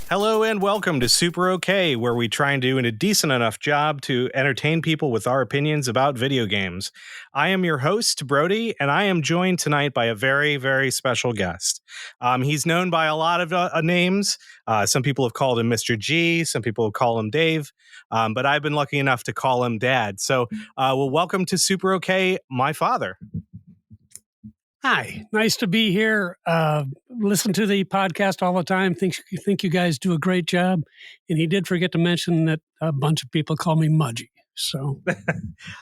Hello and welcome to SuperOK, where we try and do a decent enough job to entertain people with our opinions about video games. I am your host, Brodie, and I am joined tonight by a very, very special guest. He's known by a lot of names. Some people have called him Mr. G, some people have called him Dave, but I've been lucky enough to call him Dad. So, welcome to SuperOK, my father. Hi, nice to be here. Listen to the podcast all the time. Think you guys do a great job. And he did forget to mention that a bunch of people call me Mudgy. So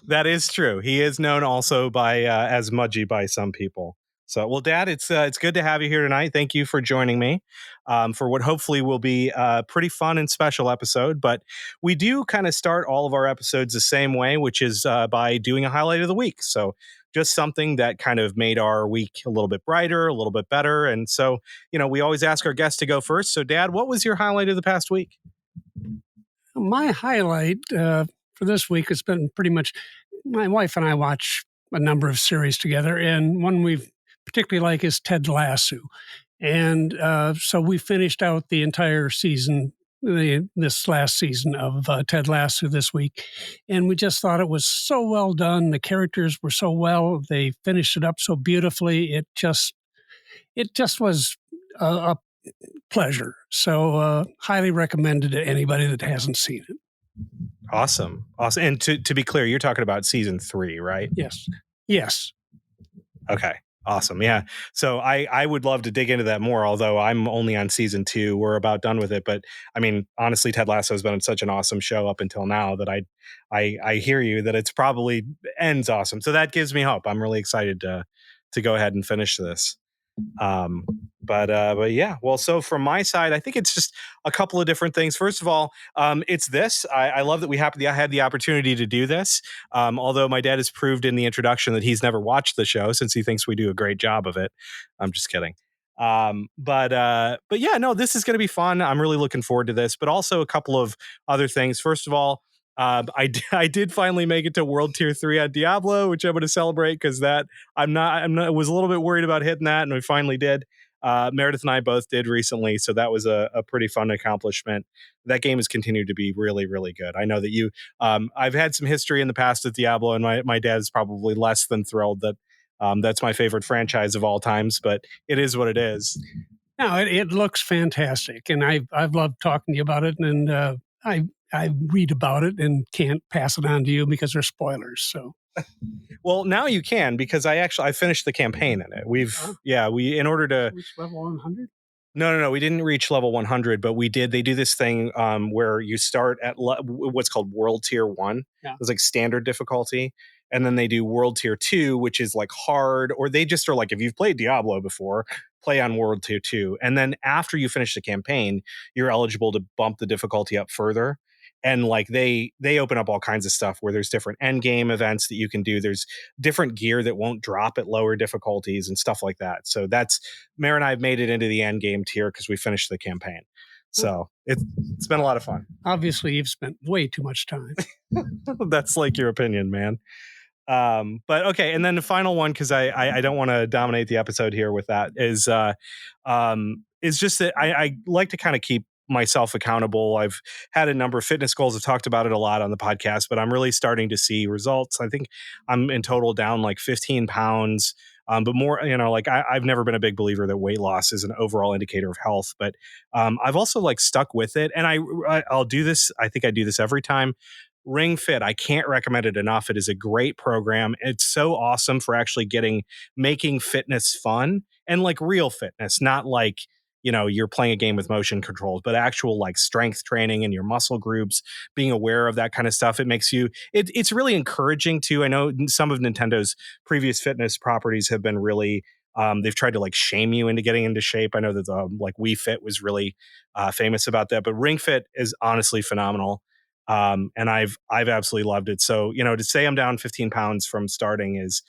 that is true. He is known also by as Mudgy by some people. So, well, Dad, it's good to have you here tonight. Thank you for joining me for what hopefully will be a pretty fun and special episode. But we do kind of start all of our episodes the same way, which is by doing a highlight of the week. So just something that kind of made our week a little bit brighter, a little bit better. And so, we always ask our guests to go first. So, Dad, what was your highlight of the past week? My highlight for this week has been pretty much my wife and I watch a number of series together. And one we particularly like is Ted Lasso. And so we finished out the entire season, this last season of Ted Lasso this week. And we just thought it was so well done. The characters were so well. They finished it up so beautifully. It just was a pleasure. So highly recommended to anybody that hasn't seen it. Awesome. And to be clear, you're talking about season 3, right? Yes. Okay. Awesome. Yeah. So I would love to dig into that more, although I'm only on season 2. We're about done with it. But I mean, honestly, Ted Lasso has been such an awesome show up until now that I hear you that it's probably ends awesome. So that gives me hope. I'm really excited to go ahead and finish this. But yeah, well, so from my side, I think it's just a couple of different things. First of all, it's this. I love that I had the opportunity to do this. Although my dad has proved in the introduction that he's never watched the show since he thinks we do a great job of it. I'm just kidding. But yeah, no, this is going to be fun. I'm really looking forward to this, but also a couple of other things. First of all, I did finally make it to World Tier 3 at Diablo, which I'm going to celebrate because I was a little bit worried about hitting that, and we finally did. Meredith and I both did recently, so that was a pretty fun accomplishment. That game has continued to be really, really good. I know that I've had some history in the past with Diablo, and my dad is probably less than thrilled that that's my favorite franchise of all times, but it is what it is. No, it looks fantastic, and I've loved talking to you about it, and I read about it and can't pass it on to you because they're spoilers. So, well, now you can because I finished the campaign in it. In order to reach level 100. No, we didn't reach level 100, but we did. They do this thing where you start at what's called World Tier 1. Yeah. It's like standard difficulty, and then they do World Tier 2, which is like hard, or they just are like if you've played Diablo before, play on World Tier 2, and then after you finish the campaign, you're eligible to bump the difficulty up further. And like they open up all kinds of stuff where there's different end game events that you can do. There's different gear that won't drop at lower difficulties and stuff like that. So Mare and I have made it into the end game tier because we finished the campaign. So it's been a lot of fun. Obviously, you've spent way too much time. That's like your opinion, man. But okay, and then the final one, because I don't want to dominate the episode here with that, is just that I like to kind of keep myself accountable. I've had a number of fitness goals. I've talked about it a lot on the podcast, but I'm really starting to see results. I think I'm in total down like 15 pounds. But more, I've never been a big believer that weight loss is an overall indicator of health, but I've also like stuck with it. And I'll do this. I think I do this every time. Ring Fit, I can't recommend it enough. It is a great program. It's so awesome for actually making fitness fun and like real fitness, not like, you're playing a game with motion controls, but actual like strength training and your muscle groups, being aware of that kind of stuff. It makes it's really encouraging too. I know some of Nintendo's previous fitness properties have been really, they've tried to like shame you into getting into shape. I know that like Wii Fit was really famous about that, but Ring Fit is honestly phenomenal. And I've absolutely loved it. So, to say I'm down 15 pounds from starting is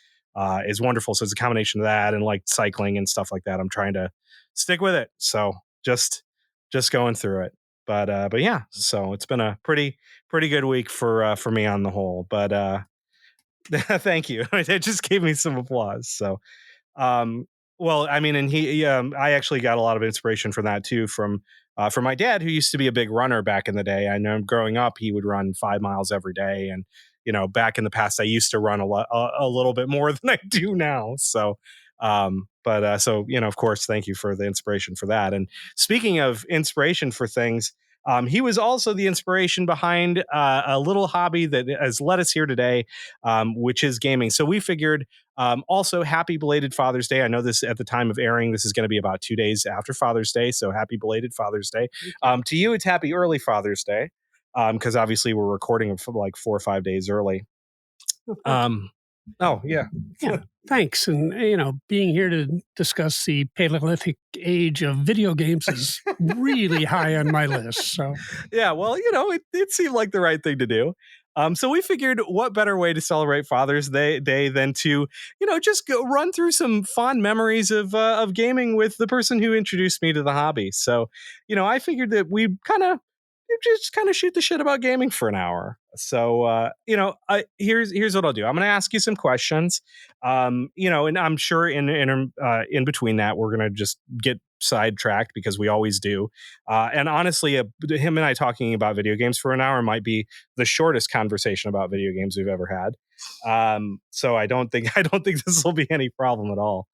wonderful. So it's a combination of that and like cycling and stuff like that. I'm trying to stick with it. So just going through it. But yeah, so it's been a pretty good week for me on the whole. But thank you. It just gave me some applause. So um, well, I mean, and I actually got a lot of inspiration from that too, from my dad, who used to be a big runner back in the day. I know growing up, he would run 5 miles every day, and back in the past, I used to run a little bit more than I do now. So, so of course, thank you for the inspiration for that. And speaking of inspiration for things. He was also the inspiration behind a little hobby that has led us here today, which is gaming. So we figured also, happy belated Father's Day. I know this at the time of airing, this is going to be about 2 days after Father's Day. So happy belated Father's Day. To you, it's happy early Father's Day, because obviously we're recording like 4 or 5 days early. Oh, yeah. Yeah, thanks. And, being here to discuss the Paleolithic age of video games is really high on my list. So, yeah, well, it seemed like the right thing to do. So we figured what better way to celebrate Father's Day than to, just go run through some fond memories of gaming with the person who introduced me to the hobby. So, I figured that we just kind of shoot the shit about gaming for an hour. So, here's what I'll do. I'm going to ask you some questions, and I'm sure in between that, we're going to just get sidetracked because we always do. And honestly, him and I talking about video games for an hour might be the shortest conversation about video games we've ever had. So I don't think this will be any problem at all.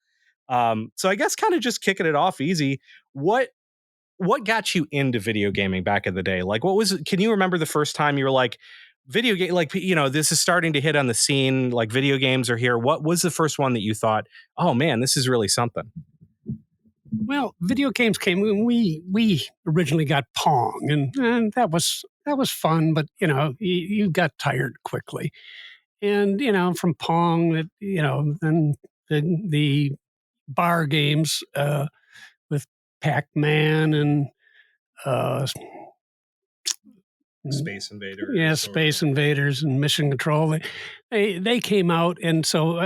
So I guess kind of just kicking it off easy. What got you into video gaming back in the day? Like, can you remember the first time you were like, video game, like, this is starting to hit on the scene, like video games are here. What was the first one that you thought, oh man, this is really something? Well, video games came when we originally got Pong, and that was fun, but you got tired quickly. And from Pong, then the bar games with Pac-Man and Space Invaders. Yeah, Space Invaders and Mission Control. They came out, and so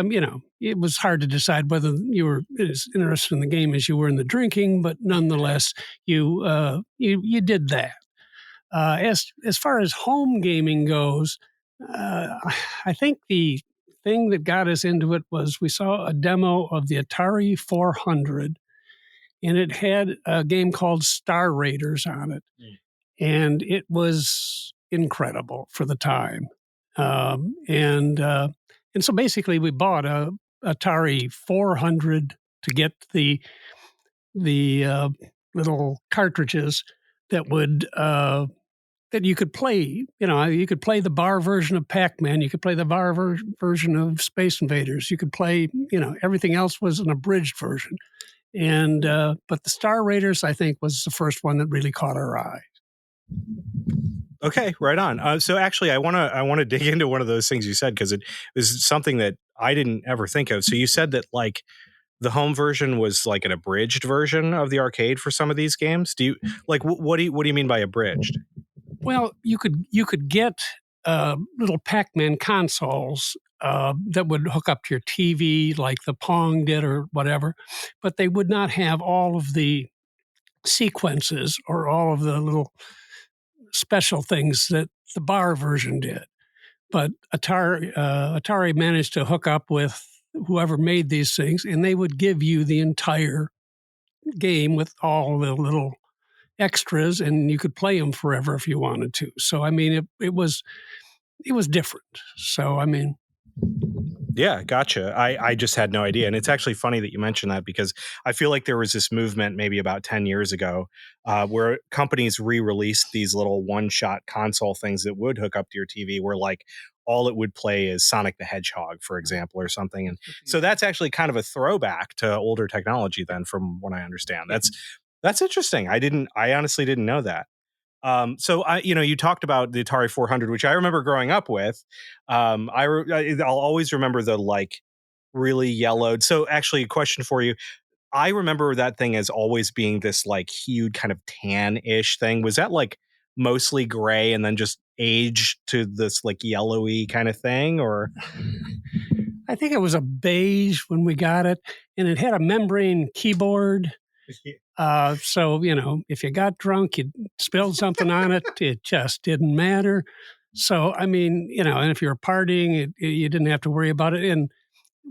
it was hard to decide whether you were as interested in the game as you were in the drinking, but nonetheless, you did that. As far as home gaming goes, I think the thing that got us into it was we saw a demo of the Atari 400, and it had a game called Star Raiders on it. And it was incredible for the time. And so basically we bought a Atari 400 to get the little cartridges that would that you could play. You could play the bar version of Pac-Man. You could play the bar version of Space Invaders. You could play, everything else was an abridged version. And but the Star Raiders, I think, was the first one that really caught our eye. Okay, right on. So actually, I want to dig into one of those things you said, because it was something that I didn't ever think of. So you said that like the home version was like an abridged version of the arcade for some of these games. Do you like what do you mean by abridged? Well, you could get little Pac-Man consoles that would hook up to your TV like the Pong did or whatever, but they would not have all of the sequences or all of the little special things that the bar version did. But Atari managed to hook up with whoever made these things, and they would give you the entire game with all the little extras, and you could play them forever if you wanted to. So, I mean, it was different. So, I mean, yeah, gotcha. I just had no idea. And it's actually funny that you mentioned that, because I feel like there was this movement maybe about 10 years ago where companies re-released these little one-shot console things that would hook up to your TV, where like all it would play is Sonic the Hedgehog, for example, or something. And so that's actually kind of a throwback to older technology then, from what I understand. That's interesting. I honestly didn't know that. So you talked about the Atari 400, which I remember growing up with. I'll always remember the like really yellowed. So actually, a question for you. I remember that thing as always being this like huge kind of tan-ish thing. Was that like mostly gray and then just age to this like yellowy kind of thing, or? I think it was a beige when we got it, and it had a membrane keyboard. So, if you got drunk, you spilled something on it, it just didn't matter. So, I mean, and if you were partying, you didn't have to worry about it. And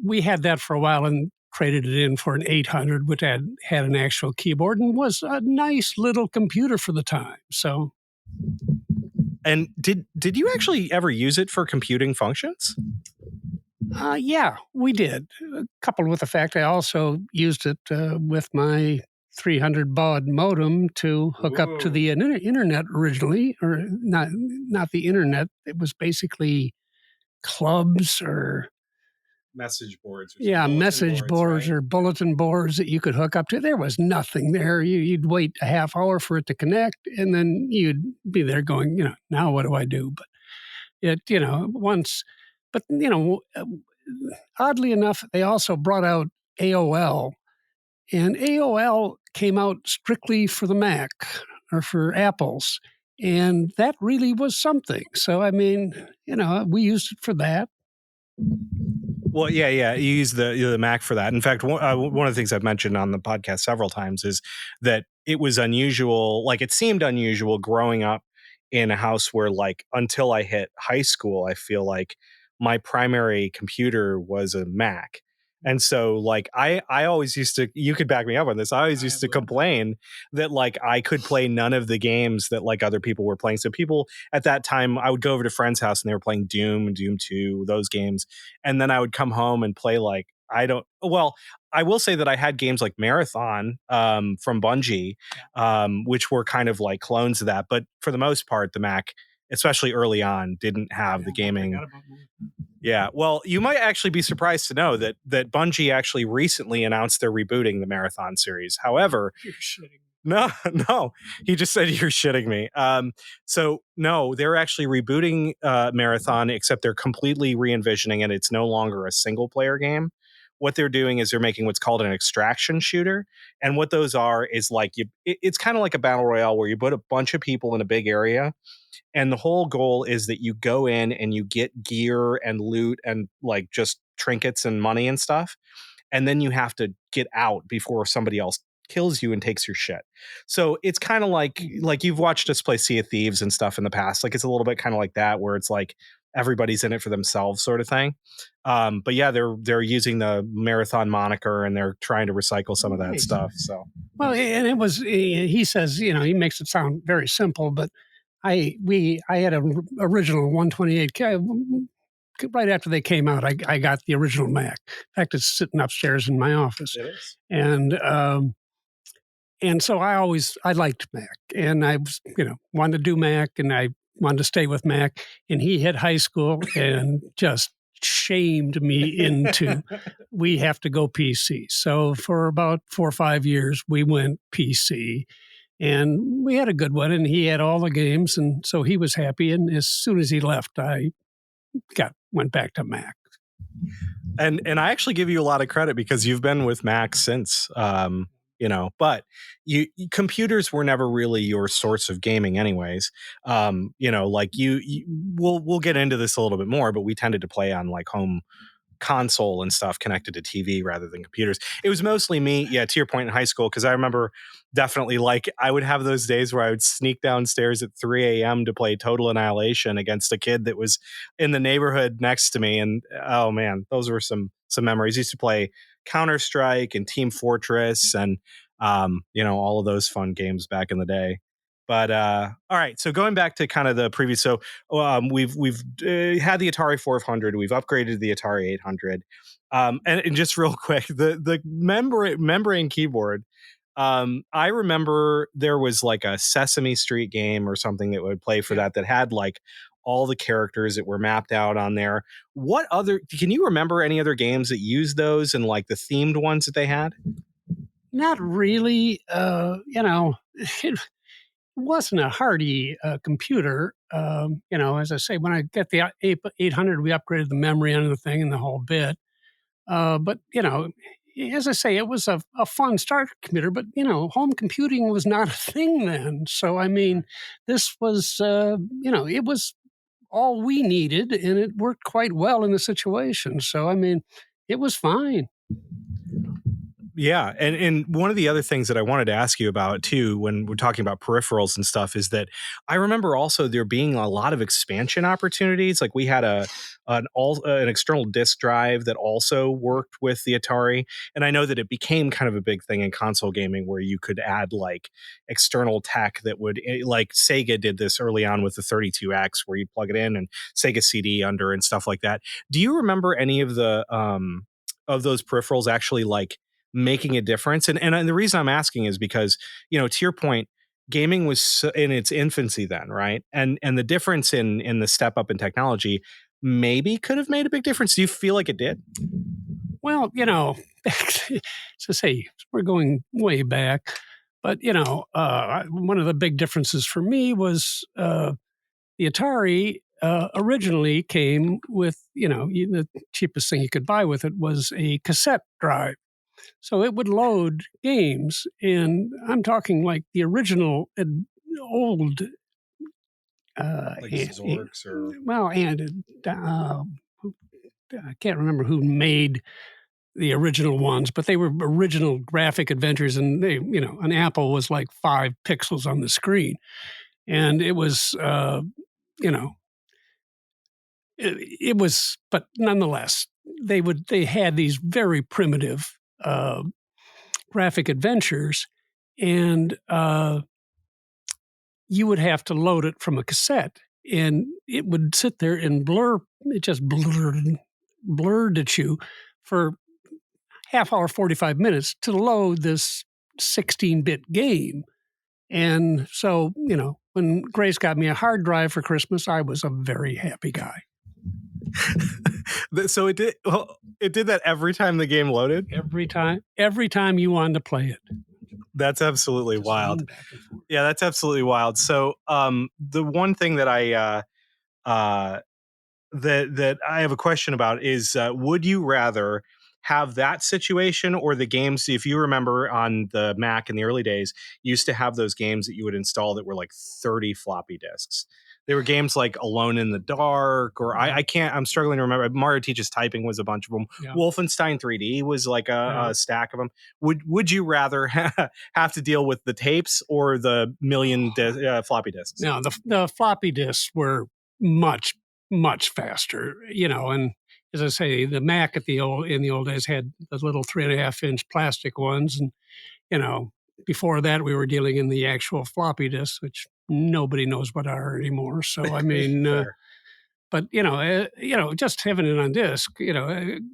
we had that for a while and traded it in for an 800, which had an actual keyboard and was a nice little computer for the time. So, and did you actually ever use it for computing functions? Yeah, we did. Coupled with the fact I also used it with my 300 baud modem to hook up to the internet originally, or not the internet. It was basically clubs or message boards. Message boards, right? or bulletin boards that you could hook up to. There was nothing there. You'd wait a half hour for it to connect, and then you'd be there going, now what do I do? But it, once, but oddly enough, they also brought out AOL, and AOL came out strictly for the Mac or for Apples. And that really was something. So, I mean, we used it for that. Well, yeah, you use the Mac for that. In fact, one of the things I've mentioned on the podcast several times is that it was unusual. Like, it seemed unusual growing up in a house where, like, until I hit high school, I feel like my primary computer was a Mac. And so, like, I always used to, you could back me up on this, I always used to complain that, like, I could play none of the games that, like, other people were playing. So people at that time, I would go over to friends' house and they were playing Doom 2, those games. And then I would come home and play, like, I will say that I had games like Marathon from Bungie, which were kind of like clones of that. But for the most part, the Mac, especially early on, didn't have the gaming. Yeah, well, you might actually be surprised to know that Bungie actually recently announced they're rebooting the Marathon series. However, you're shitting. No, he just said you're shitting me. So no, they're actually rebooting Marathon, except they're completely re-envisioning it. It's no longer a single player game. What they're doing is they're making what's called an extraction shooter. And what those are is like, it's kind of like a battle royale where you put a bunch of people in a big area. And the whole goal is that you go in and you get gear and loot and like just trinkets and money and stuff. And then you have to get out before somebody else kills you and takes your shit. So it's kind of like you've watched us play Sea of Thieves and stuff in the past. Like, it's a little bit kind of like that, where it's like everybody's in it for themselves sort of thing. But yeah, they're using the Marathon moniker and they're trying to recycle some of that stuff. So, well, and it was, he says, he makes it sound very simple, but I had an original 128K. Right after they came out, I got the original Mac. In fact, it's sitting upstairs in my office. it is. And so I liked Mac, and I was, wanted to do Mac, and I wanted to stay with Mac. And he hit high school and just shamed me into, we have to go PC. So for about 4 or 5 years, we went PC. And we had a good one, and he had all the games, and so he was happy. And as soon as he left, I went back to Mac. And I actually give you a lot of credit because you've been with Mac since, but computers were never really your source of gaming anyways. Like we'll get into this a little bit more, but we tended to play on like home console and stuff connected to TV rather than computers. It was mostly me, to your point, in high school, because I remember definitely, like, I would have those days where I would sneak downstairs at 3 a.m. to play Total Annihilation against a kid that was in the neighborhood next to me. And oh man, those were some memories. I used to play Counter-Strike and Team Fortress and all of those fun games back in the day. But all right, so going back to kind of the previous, so we've had the Atari 400, we've upgraded the Atari 800, and just real quick, the membrane keyboard. I remember there was like a Sesame Street game or something that would play for that had like all the characters that were mapped out on there. What other? Can you remember any other games that used those and like the themed ones that they had? Not really. It wasn't a hardy computer. As I say, when I got the 800, we upgraded the memory on the thing and the whole bit. But, as I say, it was a fun start computer, but, home computing was not a thing then. So, I mean, this was, it was all we needed, and it worked quite well in the situation. So, I mean, it was fine. Yeah, and one of the other things that I wanted to ask you about too, when we're talking about peripherals and stuff, is that I remember also there being a lot of expansion opportunities. Like we had an external disk drive that also worked with the Atari, and I know that it became kind of a big thing in console gaming where you could add like external tech that would, like Sega did this early on with the 32X, where you'd plug it in and Sega CD under and stuff like that. Do you remember any of the of those peripherals actually like making a difference? And the reason I'm asking is because, to your point, gaming was in its infancy then, right? And the difference in the step up in technology maybe could have made a big difference. Do you feel like it did? Well, to say we're going way back, but one of the big differences for me was the Atari originally came with the cheapest thing you could buy with it was a cassette drive. So it would load games, and I'm talking like the original old. Like Zorks or Well, and I can't remember who made the original ones, but they were original graphic adventures, and an apple was like 5 pixels on the screen, and it was, you know, it was, but nonetheless, they had these very primitive graphic adventures, and you would have to load it from a cassette, and it would sit there and blur. It just blurred at you for half hour, 45 minutes to load this 16-bit game. And so, when Grace got me a hard drive for Christmas, I was a very happy guy. So it did. Well, it did that every time the game loaded. Every time you wanted to play it. That's absolutely wild. Yeah, that's absolutely wild. So, the one thing that that I have a question about is, would you rather have that situation or the games? If you remember on the Mac in the early days, you used to have those games that you would install that were like 30 floppy disks. They were games like Alone in the Dark, or I can't, I'm struggling to remember. Mario Teaches Typing was a bunch of them. Yeah. Wolfenstein 3D was like a stack of them. Would you rather have to deal with the tapes or the million floppy disks? No, the floppy disks were much faster, and as I say, the Mac in the old days had the little 3.5-inch plastic ones, and before that we were dealing in the actual floppy disks, which nobody knows what are anymore. So I mean, but just having it on disc,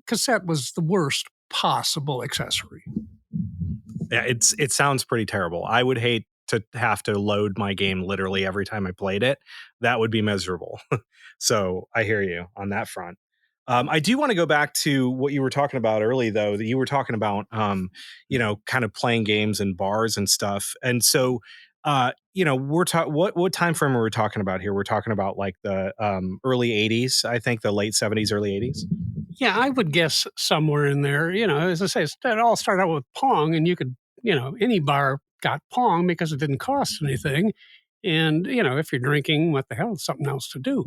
cassette was the worst possible accessory. Yeah, it sounds pretty terrible. I would hate to have to load my game literally every time I played it. That would be miserable. So I hear you on that front. I do want to go back to what you were talking about early, though, that you were talking about, kind of playing games in bars and stuff. And so, we're talking, what time frame are we talking about here? We're talking about like the early 80s, I think the late 70s, early 80s. Yeah, I would guess somewhere in there. As I say, it all started out with Pong, and you could, any bar got Pong because it didn't cost anything. And, if you're drinking, what the hell, it's something else to do,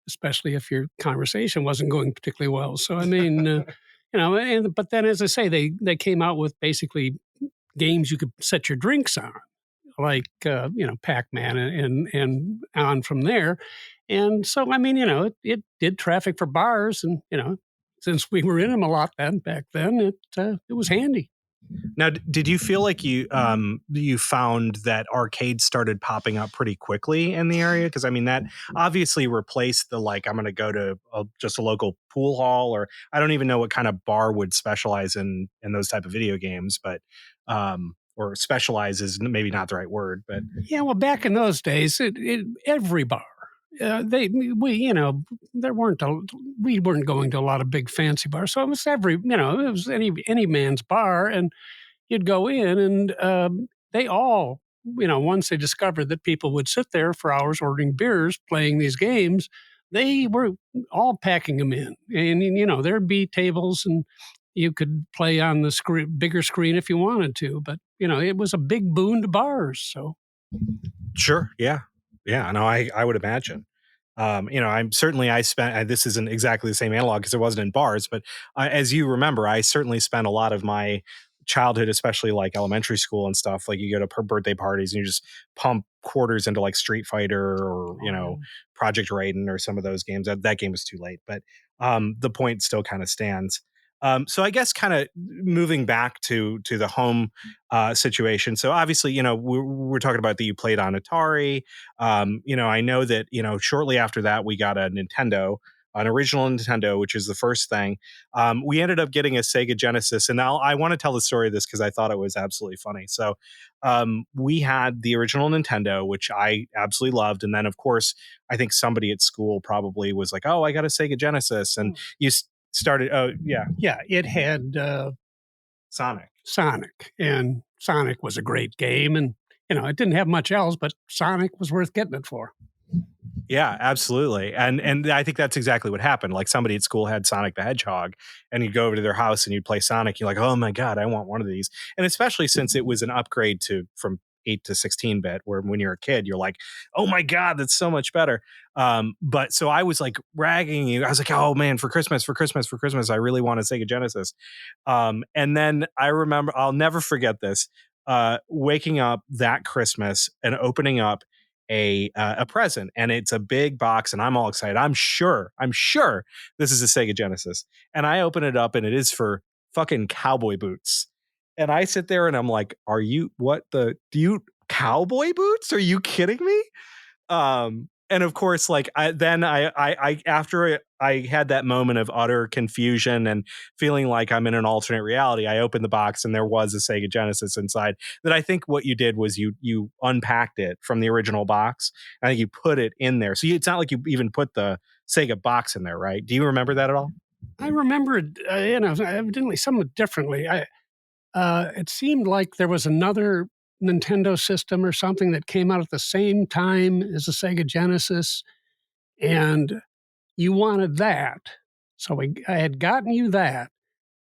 especially if your conversation wasn't going particularly well. So, I mean, but then, as I say, they came out with basically games you could set your drinks on, like, Pac-Man and on from there. And so, I mean, it did traffic for bars, and, since we were in them a lot back then, it was handy. Now, did you feel like you found that arcades started popping up pretty quickly in the area? Because I mean, that obviously replaced the like, I'm going to go to just a local pool hall, or I don't even know what kind of bar would specialize in those type of video games, but or specialize is maybe not the right word, but yeah. Well, back in those days, every bar. We weren't going to a lot of big fancy bars, so it was it was any man's bar, and you'd go in, and they all, once they discovered that people would sit there for hours ordering beers, playing these games, they were all packing them in, and there'd be tables, and you could play on the bigger screen if you wanted to, but it was a big boon to bars. So sure, yeah. Yeah, no, I would imagine. I spent, this isn't exactly the same analog because it wasn't in bars, but as you remember, I certainly spent a lot of my childhood, especially like elementary school and stuff. Like you go to birthday parties and you just pump quarters into like Street Fighter or, Project Raiden or some of those games. That game was too late, but the point still kind of stands. So I guess kind of moving back to the home situation. So obviously, we're talking about that you played on Atari. I know that, shortly after that, we got a Nintendo, an original Nintendo, which is the first thing. We ended up getting a Sega Genesis. And now I want to tell the story of this because I thought it was absolutely funny. So we had the original Nintendo, which I absolutely loved. And then, of course, I think somebody at school probably was like, oh, I got a Sega Genesis. And you started, oh, yeah. Yeah, it had Sonic, and Sonic was a great game. And, it didn't have much else, but Sonic was worth getting it for. Yeah, absolutely. And I think that's exactly what happened. Like somebody at school had Sonic the Hedgehog and you'd go over to their house and you'd play Sonic. You're like, oh my God, I want one of these. And especially since it was an upgrade from 8 to 16-bit, where when you're a kid, you're like, oh my God, that's so much better. But so I was like ragging you. I was like, oh man, for Christmas, I really want a Sega Genesis. And then I remember, I'll never forget this, waking up that Christmas and opening up a present, and it's a big box, and I'm all excited. I'm sure this is a Sega Genesis, and I open it up, and it is for fucking cowboy boots. And I sit there, and I'm like, do you cowboy boots? Are you kidding me? And of course, like after I had that moment of utter confusion and feeling like I'm in an alternate reality, I opened the box and there was a Sega Genesis inside. That I think what you did was you unpacked it from the original box. I think you put it in there. So it's not like you even put the Sega box in there, right? Do you remember that at all? I remembered, evidently somewhat differently. It seemed like there was another Nintendo system or something that came out at the same time as the Sega Genesis, and you wanted that. So I had gotten you that,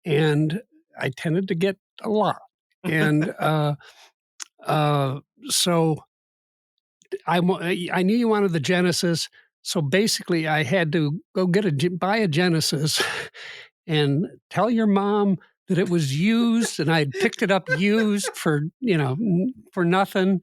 and I tended to get a lot. And so I knew you wanted the Genesis. So basically, I had to go buy a Genesis and tell your mom that it was used and I'd picked it up used for nothing.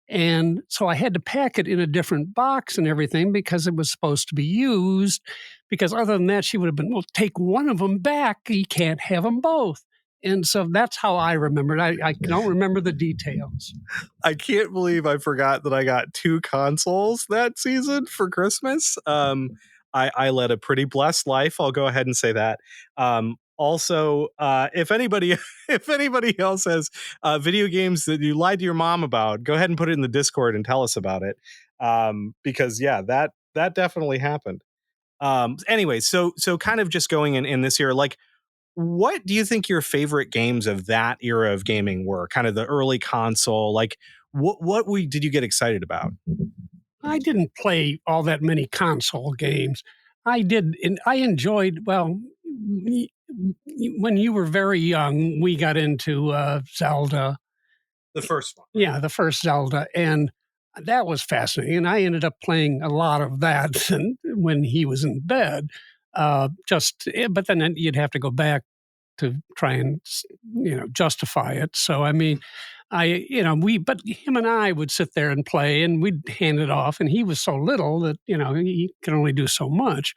And so I had to pack it in a different box and everything because it was supposed to be used. Because other than that, she would have been, well, take one of them back. You can't have them both. And so that's how I remembered. I don't remember the details. I can't believe I forgot that I got 2 consoles that season for Christmas. I led a pretty blessed life. I'll go ahead and say that. Also, if anybody else has video games that you lied to your mom about, go ahead and put it in the Discord and tell us about it. Because yeah, that definitely happened. Anyway, so kind of just going in this year, like, what do you think your favorite games of that era of gaming were? Kind of the early console, like what did you get excited about? I didn't play all that many console games. I did, and I enjoyed, well, when you were very young, we got into Zelda. The first one. Yeah, the first Zelda. And that was fascinating. And I ended up playing a lot of that when he was in bed. But then you'd have to go back to try and, justify it. So, I mean, but him and I would sit there and play and we'd hand it off. And he was so little that, he could only do so much.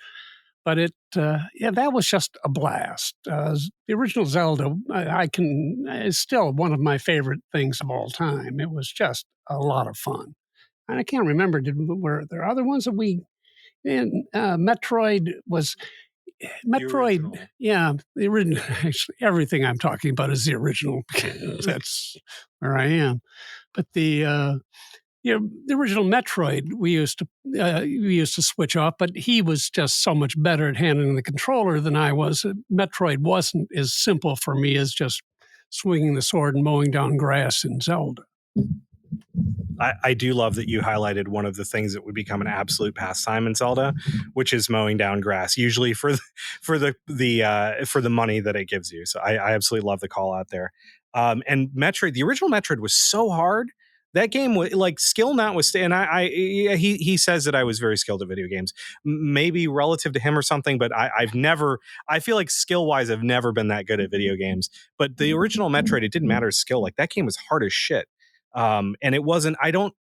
But that was just a blast. The original Zelda, is still one of my favorite things of all time. It was just a lot of fun. And I can't remember, were there other ones that Metroid was... Metroid, yeah, the original. Actually, everything I'm talking about is the original. That's where I am. But the original Metroid we used to switch off, but he was just so much better at handling the controller than I was. Metroid wasn't as simple for me as just swinging the sword and mowing down grass in Zelda. I do love that you highlighted one of the things that would become an absolute pastime in Zelda, which is mowing down grass, usually for the money that it gives you. So I absolutely love the call out there. And Metroid, the original Metroid was so hard. that game was like skill notwithstanding. He says that I was very skilled at video games, maybe relative to him or something. But I've never. I feel like skill wise, I've never been that good at video games. But the original Metroid, it didn't matter skill. Like that game was hard as shit. And it wasn't. I don't.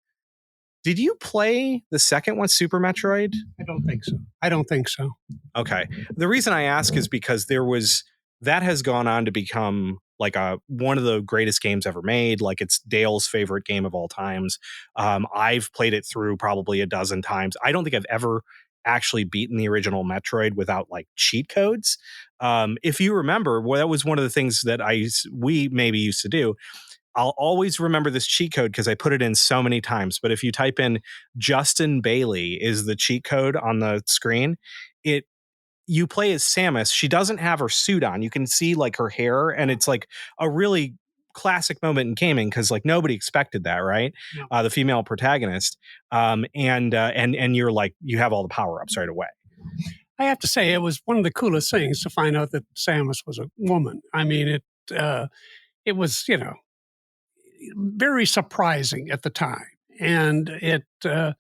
Did you play the second one, Super Metroid? I don't think so. I don't think so. Okay. The reason I ask is because that has gone on to become like one of the greatest games ever made. Like it's Dale's favorite game of all times. I've played it through probably a dozen times. I don't think I've ever actually beaten the original Metroid without like cheat codes. If you remember, well, that was one of the things that we maybe used to do. I'll always remember this cheat code because I put it in so many times. But if you type in Justin Bailey is the cheat code on the screen, you play as Samus. She doesn't have her suit on. You can see like her hair, and it's like a really classic moment in gaming because like nobody expected that, right? Yeah. The female protagonist, and you're like you have all the power ups right away. I have to say, it was one of the coolest things to find out that Samus was a woman. I mean, it was, very surprising at the time. And I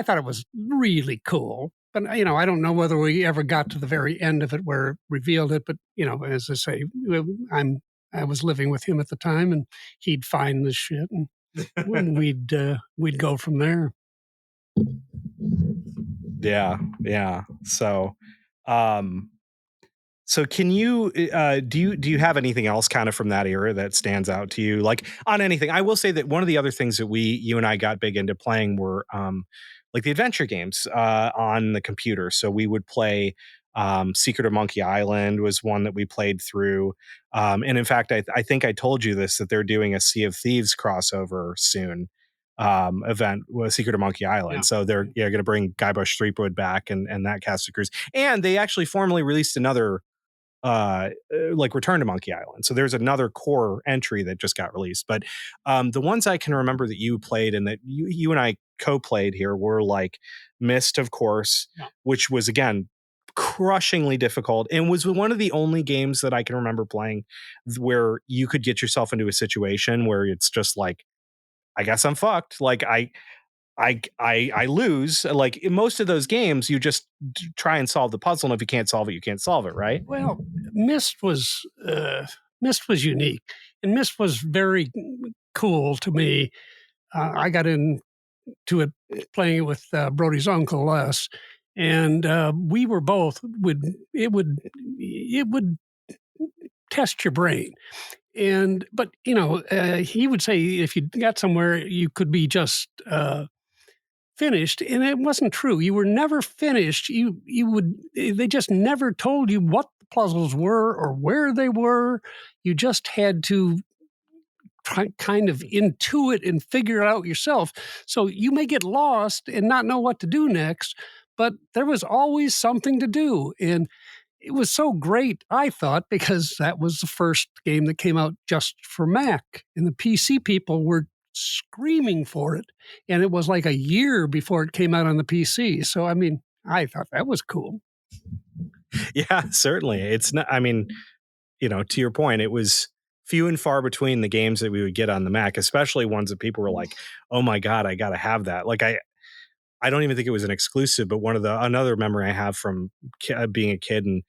thought it was really cool. But, I don't know whether we ever got to the very end of it where it revealed it. But, as I say, I was living with him at the time and he'd find this shit and we'd go from there. Yeah. So can you do you have anything else kind of from that era that stands out to you, like on anything? I will say that one of the other things that you and I got big into playing were like the adventure games on the computer. So we would play Secret of Monkey Island was one that we played through. And in fact, I think I told you this, that they're doing a Sea of Thieves crossover soon event with Secret of Monkey Island. Yeah. So they're going to bring Guybrush Threepwood back and that cast of crews. And they actually formally released another like Return to Monkey Island. So there's another core entry that just got released. But the ones I can remember that you played and that you and I co-played here were like Myst, of course, which was again crushingly difficult and was one of the only games that I can remember playing where you could get yourself into a situation where it's just like, I guess I'm fucked. Like I lose. Like in most of those games, you just try and solve the puzzle, and if you can't solve it, you can't solve it, right? Well, Myst was unique, and Myst was very cool to me. I got into it playing it with Brodie's uncle Les, and we were both it would test your brain. But he would say if you got somewhere, you could be just finished, and it wasn't true. You were never finished. They just never told you what the puzzles were or where they were. You just had to kind of intuit and figure it out yourself. So you may get lost and not know what to do next, but there was always something to do. And it was so great, I thought, because that was the first game that came out just for Mac, and the PC people were screaming for it. And it was like a year before it came out on the PC. So, I mean, I thought that was cool. Yeah, certainly. It's not, I mean, to your point, it was few and far between the games that we would get on the Mac, especially ones that people were like, oh my God, I got to have that. Like I don't even think it was an exclusive, but another memory I have from being a kid and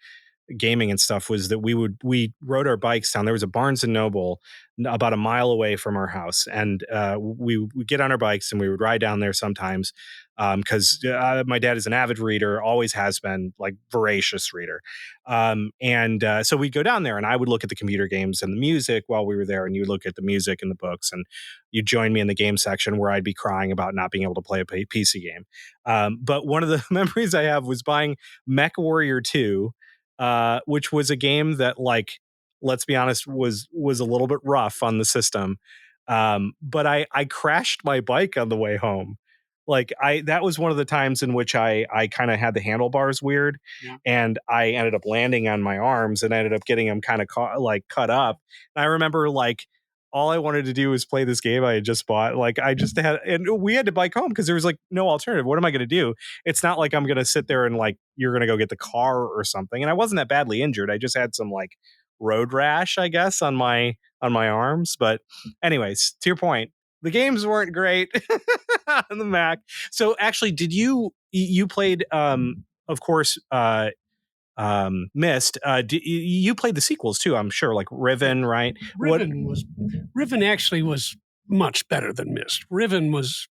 gaming and stuff was that we rode our bikes down. There was a Barnes and Noble about a mile away from our house, and we would get on our bikes and we would ride down there sometimes because my dad is an avid reader, always has been, like voracious reader, so we'd go down there and I would look at the computer games and the music while we were there, and you would look at the music and the books, and you'd join me in the game section where I'd be crying about not being able to play a PC game. But one of the memories I have was buying Mech Warrior 2, which was a game that, like, let's be honest, was a little bit rough on the system. But I crashed my bike on the way home. Like that was one of the times in which I kind of had the handlebars weird, and I ended up landing on my arms and I ended up getting them kind of cut up. And I remember like all I wanted to do was play this game I had just bought. Like I just had, and we had to bike home because there was like no alternative. What am I going to do? It's not like I'm going to sit there and like, you're going to go get the car or something. And I wasn't that badly injured. I just had some like road rash, I guess, on my arms. But anyways, to your point, The games weren't great on the Mac. So actually, did you played of course Mist. You played the sequels too, I'm sure, like Riven, right? Riven actually was much better than Mist.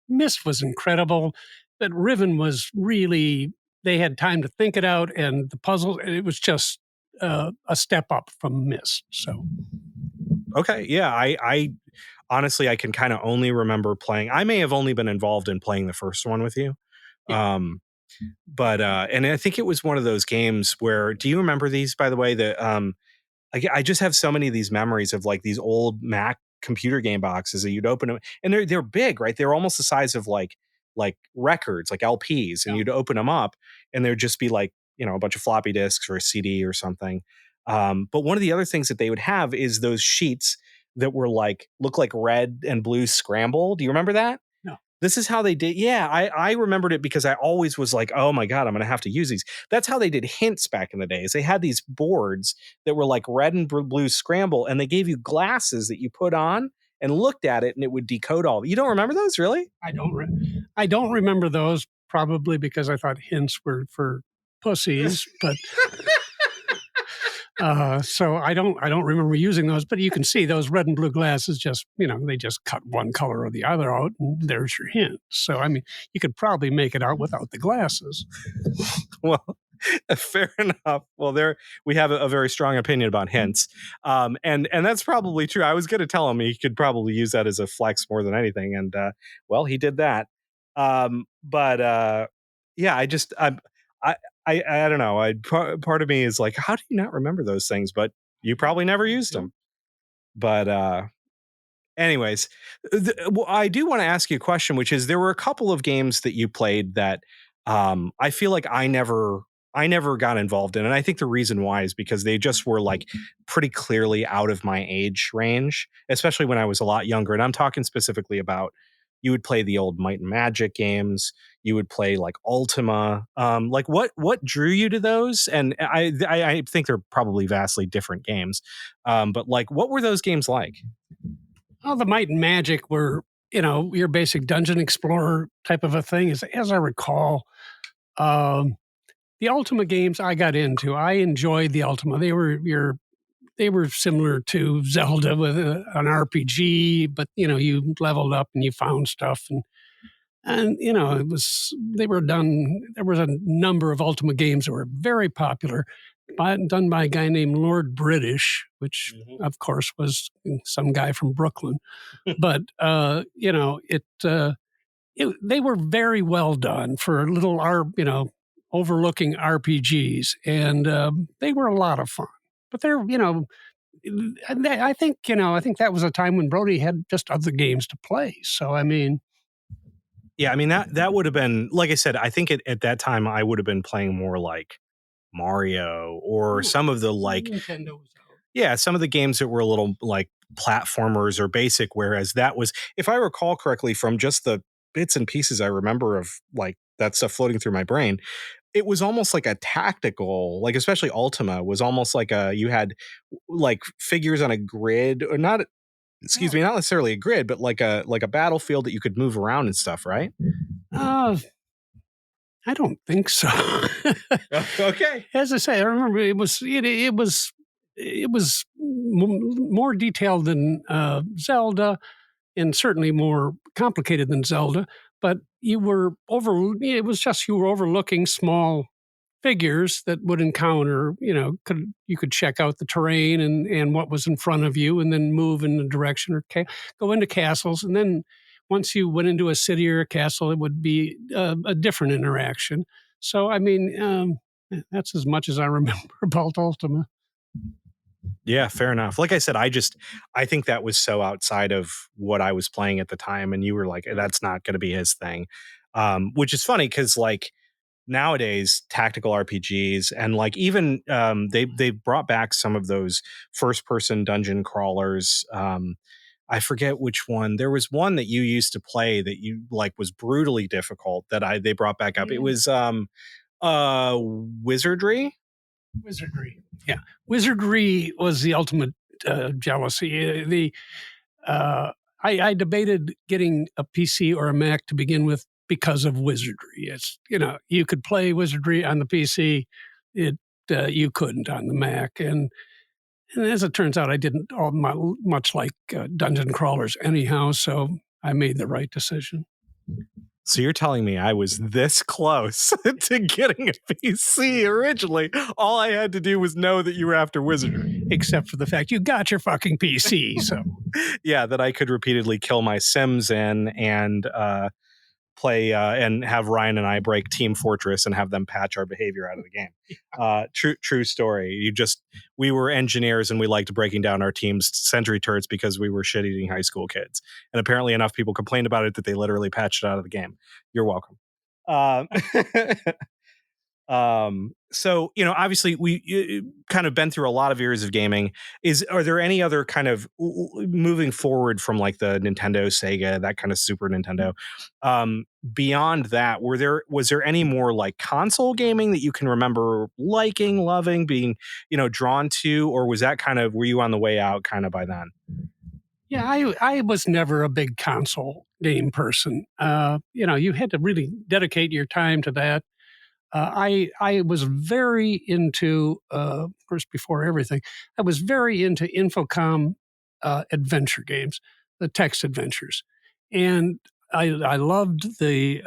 Mist was incredible, but Riven was really, they had time to think it out, and the puzzles, it was just a step up from Mist. So okay, yeah, I honestly I can kind of only remember playing. I may have only been involved in playing the first one with you. yeah. But and I think it was one of those games where, do you remember these, by the way? That I just have so many of these memories of like these old Mac computer game boxes that you'd open them, and they're big, right? They're almost the size of like records, like LPs, and Yeah. you'd open them up, and there'd just be like, you know, a bunch of floppy disks or a CD or something. But one of the other things that they would have is those sheets that were like look like red and blue scramble. Do you remember that? No. This is how they did. Yeah, I remembered it because I always was like, oh my God, I'm going to have to use these. That's how they did hints back in the days. They had these boards that were like red and blue scramble, and they gave you glasses that you put on and looked at it, and it would decode all. You don't remember those, really? I don't remember those, probably because I thought hints were for pussies, but so I don't remember using those. But you can see those red and blue glasses just, they just cut one color or the other out, and there's your hint. So I mean, you could probably make it out without the glasses. Well, fair enough. Well, there we have a very strong opinion about hints, and that's probably true. I was going to tell him he could probably use that as a flex more than anything, and well, he did that. But yeah, I don't know. Part of me is like, how do you not remember those things? But you probably never used them. But anyways, well, I do want to ask you a question, which is there were a couple of games that you played that I feel like I never got involved in, and I think the reason why is because they just were like pretty clearly out of my age range, especially when I was a lot younger. And I'm talking specifically about, you would play the old Might and Magic games, you would play like Ultima. Like what drew you to those? And I think they're probably vastly different games. But like, what were those games like? Oh, the Might and Magic were, your basic dungeon explorer type of a thing, as I recall. The Ultima games I got into, I enjoyed the Ultima. They were similar to Zelda with an RPG, but you leveled up and you found stuff, and they were done. There was a number of Ultima games that were very popular, done by a guy named Lord British, which of course was some guy from Brooklyn. But they were very well done for little overlooking RPGs, and they were a lot of fun. But I think that was a time when Brodie had just other games to play. So I mean, yeah, I mean that would have been, like I said, I think at that time I would have been playing more like Mario or some of the like Nintendo was out. Yeah, some of the games that were a little like platformers or basic, whereas that was, if I recall correctly from just the bits and pieces I remember of like that stuff floating through my brain, it was almost like a tactical, like especially Ultima was almost like you had like figures on a grid, or not, excuse me, not necessarily a grid, but like a battlefield that you could move around and stuff, right? I don't think so. Okay. As I say, I remember it was more detailed than Zelda, and certainly more complicated than Zelda. But it was just you were overlooking small figures that would encounter. You could check out the terrain and what was in front of you, and then move in the direction or go into castles, and then once you went into a city or a castle, it would be a different interaction. So, I mean, that's as much as I remember about Ultima. Yeah, fair enough. Like I said, I think that was so outside of what I was playing at the time, and you were like, that's not going to be his thing. Which is funny because like nowadays tactical RPGs and like even they brought back some of those first person dungeon crawlers. I forget which one. There was one that you used to play that you like was brutally difficult that they brought back up. It was Wizardry. Wizardry. Yeah. Wizardry was the ultimate jealousy. I debated getting a PC or a Mac to begin with because of wizardry. It's, you could play wizardry on the PC. You couldn't on the Mac. And as it turns out, I didn't much like dungeon crawlers anyhow, so I made the right decision. So you're telling me I was this close to getting a PC originally. All I had to do was know that you were after wizardry. Except for the fact you got your fucking PC, so. Yeah, that I could repeatedly kill my Sims in and play and have Ryan and I break Team Fortress and have them patch our behavior out of the game. True story. We were engineers and we liked breaking down our team's sentry turrets because we were shit-eating high school kids. And apparently enough people complained about it that they literally patched it out of the game. You're welcome. So obviously we kind of been through a lot of years of gaming. Are there any other kind of moving forward from like the Nintendo, Sega, that kind of Super Nintendo, beyond that, was there any more like console gaming that you can remember liking, loving, being drawn to, or was that kind of, were you on the way out kind of by then? Yeah, I was never a big console game person. You had to really dedicate your time to that. I was very into, of course, before everything, I was very into infocom adventure games, the text adventures, and I loved the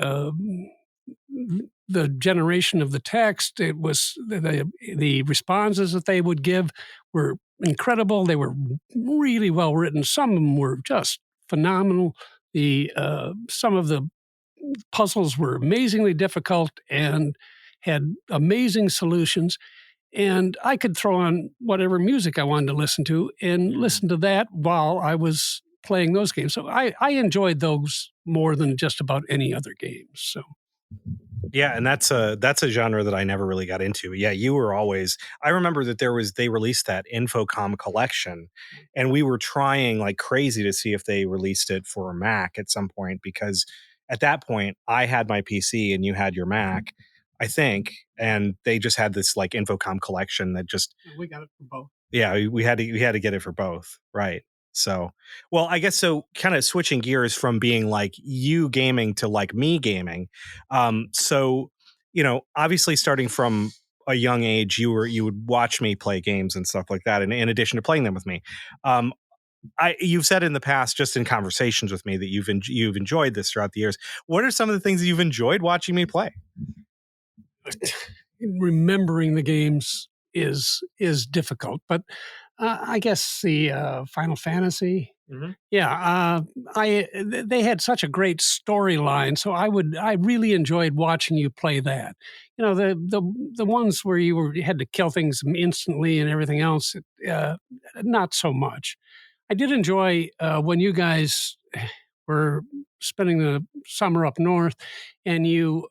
generation of the text. It was the responses that they would give were incredible. They were really well written. Some of them were just phenomenal. Some of the puzzles were amazingly difficult and had amazing solutions. And I could throw on whatever music I wanted to listen to and listen to that while I was playing those games. So I enjoyed those more than just about any other games. So. Yeah, and that's a genre that I never really got into. Yeah, you were always. I remember that they released that Infocom collection, and we were trying like crazy to see if they released it for a Mac at some point, because at that point I had my PC and you had your Mac, I think, and they just had this like Infocom collection that just. We got it for both. Yeah, we had to get it for both, right? So, well, I guess so. Kind of switching gears from being like you gaming to like me gaming. So, obviously, starting from a young age, you would watch me play games and stuff like that. And in addition to playing them with me, you've said in the past, just in conversations with me, that you've enjoyed this throughout the years. What are some of the things that you've enjoyed watching me play? Remembering the games is difficult, but I guess the Final Fantasy. Mm-hmm. Yeah, they had such a great storyline, so I really enjoyed watching you play that. The ones where you had to kill things instantly and everything else, not so much. I did enjoy when you guys were spending the summer up north, and you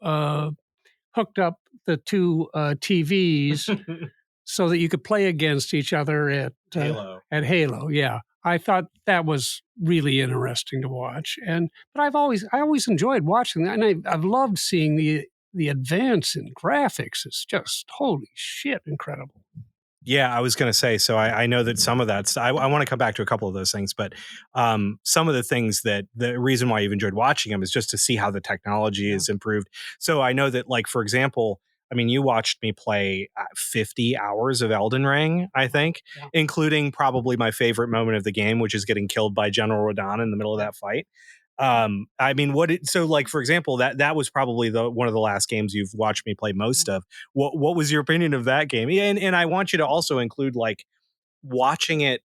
hooked up the two TVs so that you could play against each other at Halo. At Halo. Yeah, I thought that was really interesting to watch, but I always enjoyed watching that, and I've loved seeing the advance in graphics. It's just holy shit, incredible. Yeah, I was going to say, so I know that some of that's, I want to come back to a couple of those things, but some of the things that the reason why you've enjoyed watching them is just to see how the technology is improved. So I know that, like, for example, I mean, you watched me play 50 hours of Elden Ring, I think, including probably my favorite moment of the game, which is getting killed by General Radon in the middle of that fight. I mean, so like, for example, that was probably one of the last games you've watched me play most of. What was your opinion of that game? And I want you to also include like watching it,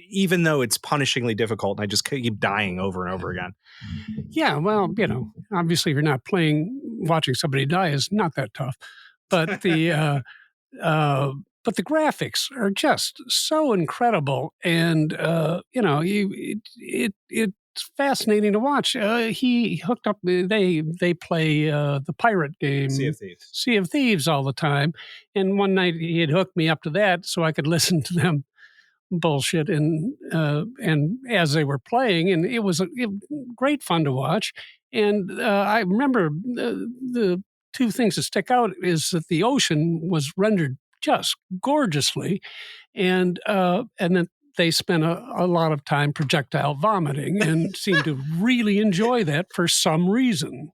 even though it's punishingly difficult, and I just keep dying over and over again. Yeah, well, obviously, if you're not watching somebody die is not that tough, but the graphics are just so incredible, and it's fascinating to watch. He hooked up. They play the pirate game, Sea of Thieves, all the time. And one night he had hooked me up to that so I could listen to them bullshit and as they were playing, and it was great fun to watch. And I remember the two things that stick out is that the ocean was rendered just gorgeously, and then they spent a lot of time projectile vomiting and seemed to really enjoy that for some reason.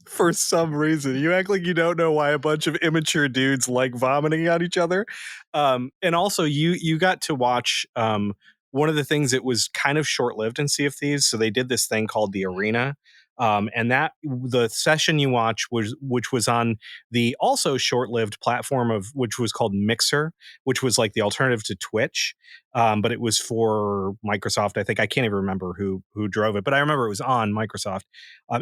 For some reason, you act like you don't know why a bunch of immature dudes like vomiting on each other. And also, you got to watch one of the things that was kind of short lived in Sea of Thieves. So they did this thing called the Arena, and that the session you watched which was on the also short lived platform of which was called Mixer, which was like the alternative to Twitch. But it was for Microsoft. I think I can't even remember who drove it, but I remember it was on Microsoft.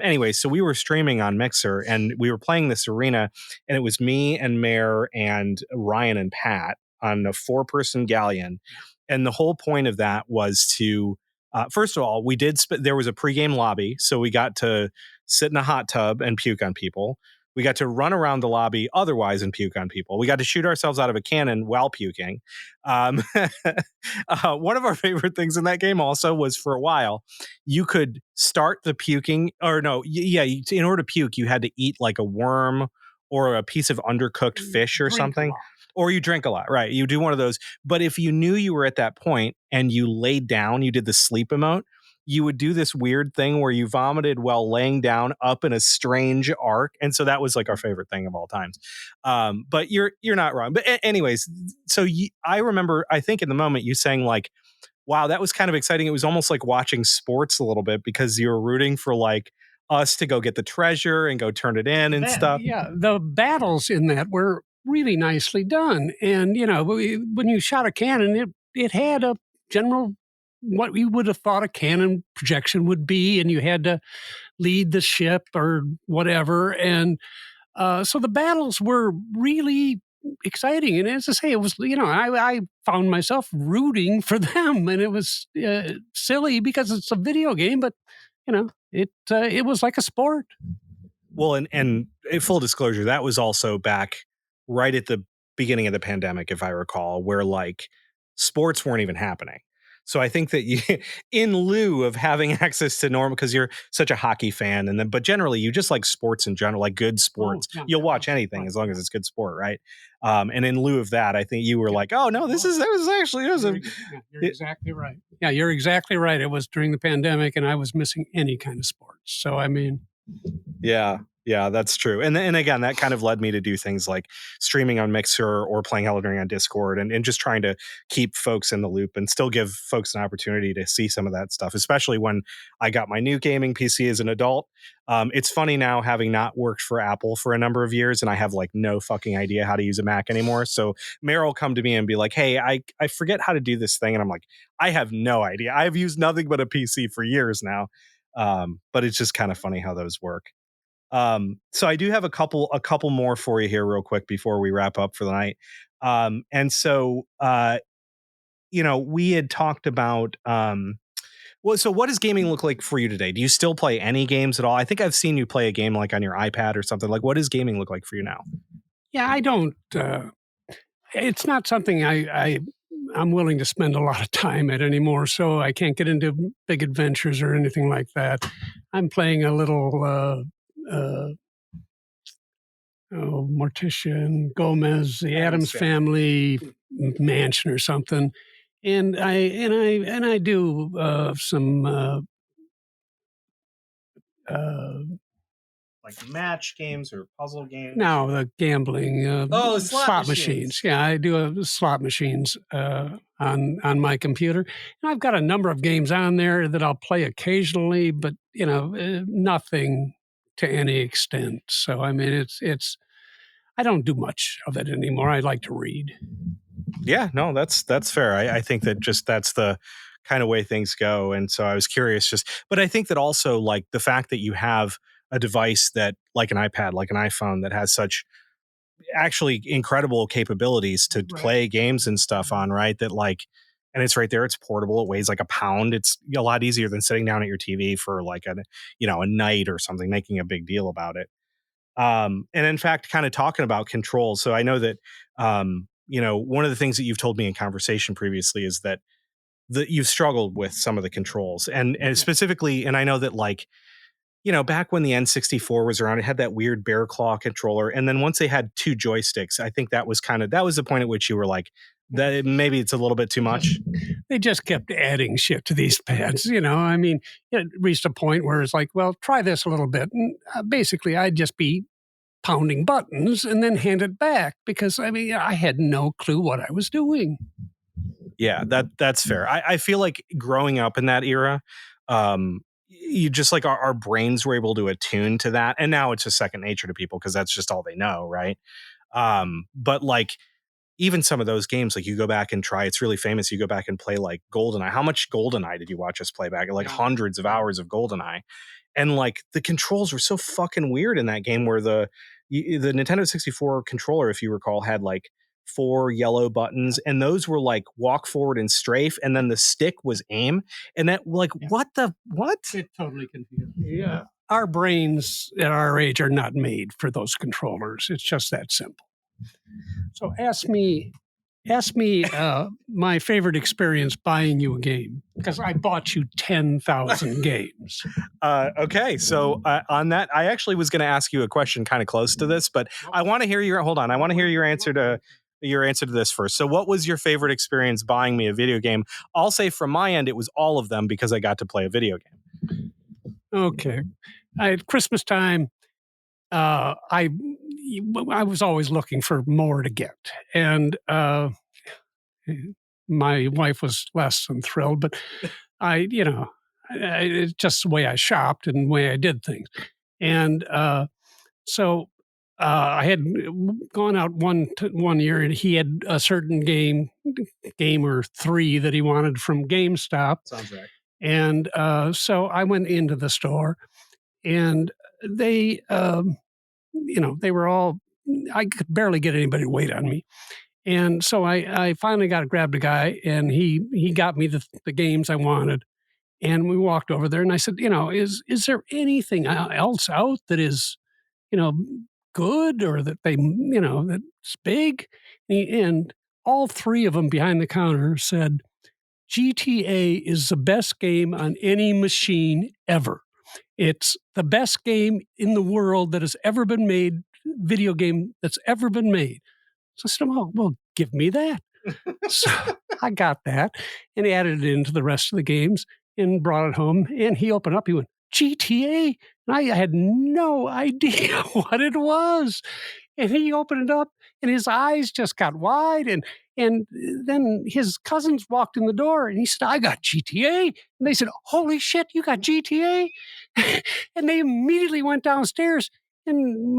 Anyway, so we were streaming on Mixer and we were playing this arena, and it was me and Mare and Ryan and Pat on a 4-person galleon. And the whole point of that was to, first of all, there was a pregame lobby, so we got to sit in a hot tub and puke on people. We got to run around the lobby otherwise and puke on people. We got to shoot ourselves out of a cannon while puking. One of our favorite things in that game also was, for a while, you could start the puking, or no, in order to puke, you had to eat like a worm or a piece of undercooked fish or something. Or you drink a lot, right? You do one of those. But if you knew you were at that point and you laid down, you did the sleep emote, you would do this weird thing where you vomited while laying down up in a strange arc. And so that was like our favorite thing of all times. But you're not wrong. But anyways, so I remember, I think in the moment you saying like, wow, that was kind of exciting. It was almost like watching sports a little bit because you were rooting for like us to go get the treasure and go turn it in and stuff. Yeah, the battles in that were really nicely done. And, when you shot a cannon, it had a general, what you would have thought a cannon projection would be, and you had to lead the ship or whatever. And so the battles were really exciting. And as I say, it was, I found myself rooting for them, and it was silly because it's a video game, but, it was like a sport. Well, and full disclosure, that was also back right at the beginning of the pandemic, if I recall, where like sports weren't even happening. So I think that you, in lieu of having access to normal, because you're such a hockey fan, but generally you just like sports in general, like good sports. You'll watch anything as long as it's good sport, right? And in lieu of that, I think you were like, oh no, You're exactly right. Yeah, you're exactly right. It was during the pandemic, and I was missing any kind of sports. So I mean, yeah, that's true. And again, that kind of led me to do things like streaming on Mixer or playing Elden Ring on Discord and just trying to keep folks in the loop and still give folks an opportunity to see some of that stuff, especially when I got my new gaming PC as an adult. It's funny now, having not worked for Apple for a number of years, and I have like no fucking idea how to use a Mac anymore. So Meryl will come to me and be like, hey, I forget how to do this thing. And I'm like, I have no idea. I've used nothing but a PC for years now. But it's just kind of funny how those work. So I do have a couple more for you here real quick before we wrap up for the night. And so, we had talked about, so what does gaming look like for you today? Do you still play any games at all? I think I've seen you play a game like on your iPad or something. Like, what does gaming look like for you now? Yeah, I don't, it's not something I'm willing to spend a lot of time at anymore, so I can't get into big adventures or anything like that. I'm playing a little, Morticia and Gomez, the Addams Family mansion or something, and I do some like match games or puzzle games? No, the gambling. Slot machines. Yeah, I do slot machines on my computer, and I've got a number of games on there that I'll play occasionally, but nothing to any extent. So I mean, it's I don't do much of it anymore. I like to read. Yeah, no, that's fair. I think that just that's the kind of way things go. And so I was curious, but I think that also like the fact that you have a device that like an iPad, like an iPhone that has such actually incredible capabilities to play games and stuff on, right? That like, and it's right there. It's portable. It weighs like a pound. It's a lot easier than sitting down at your TV for like a night or something, making a big deal about it. And in fact, kind of talking about controls. So I know that, one of the things that you've told me in conversation previously is that you've struggled with some of the controls and specifically, and I know that like, back when the N64 was around, it had that weird bear claw controller. And then once they had two joysticks, I think that was the point at which you were like, that maybe it's a little bit too much. They just kept adding shit to these pads. I mean, it reached a point where it's like, well, try this a little bit. And basically, I'd just be pounding buttons and then hand it back because, I mean, I had no clue what I was doing. Yeah, that's fair. I feel like growing up in that era, you just like our brains were able to attune to that. And now it's just second nature to people because that's just all they know, right? But like, even some of those games, like you go back and try, it's really famous. You go back and play like GoldenEye. How much GoldenEye did you watch us play back? Like hundreds of hours of GoldenEye. And like the controls were so fucking weird in that game where the Nintendo 64 controller, if you recall, had like 4 yellow buttons and those were like walk forward and strafe. And then the stick was aim. And that what? It totally confused me. Yeah. Our brains at our age are not made for those controllers. It's just that simple. So ask me my favorite experience buying you a game because I bought you 10,000 games. Okay, so on that, I actually was going to ask you a question kind of close to this, but I want to hear your answer to this first. So, what was your favorite experience buying me a video game? I'll say from my end, it was all of them because I got to play a video game. Okay, at Christmas time, I was always looking for more to get. And my wife was less than thrilled, but it's just the way I shopped and the way I did things. And so I had gone out one year and he had a certain game or 3 that he wanted from GameStop. Sounds right. And so I went into the store and they were all, I could barely get anybody to wait on me. And so I finally grabbed a guy and he got me the games I wanted. And we walked over there and I said, is there anything else out that is, good or that that's big? And all 3 of them behind the counter said, GTA is the best game on any machine ever. It's the best game in the world that has ever been made, video game that's ever been made. So I said, well, give me that. So I got that and added it into the rest of the games and brought it home. And he opened up, he went, GTA? And I had no idea what it was. And he opened it up and his eyes just got wide. And then his cousins walked in the door and he said, I got GTA. And they said, holy shit, you got GTA? And they immediately went downstairs. And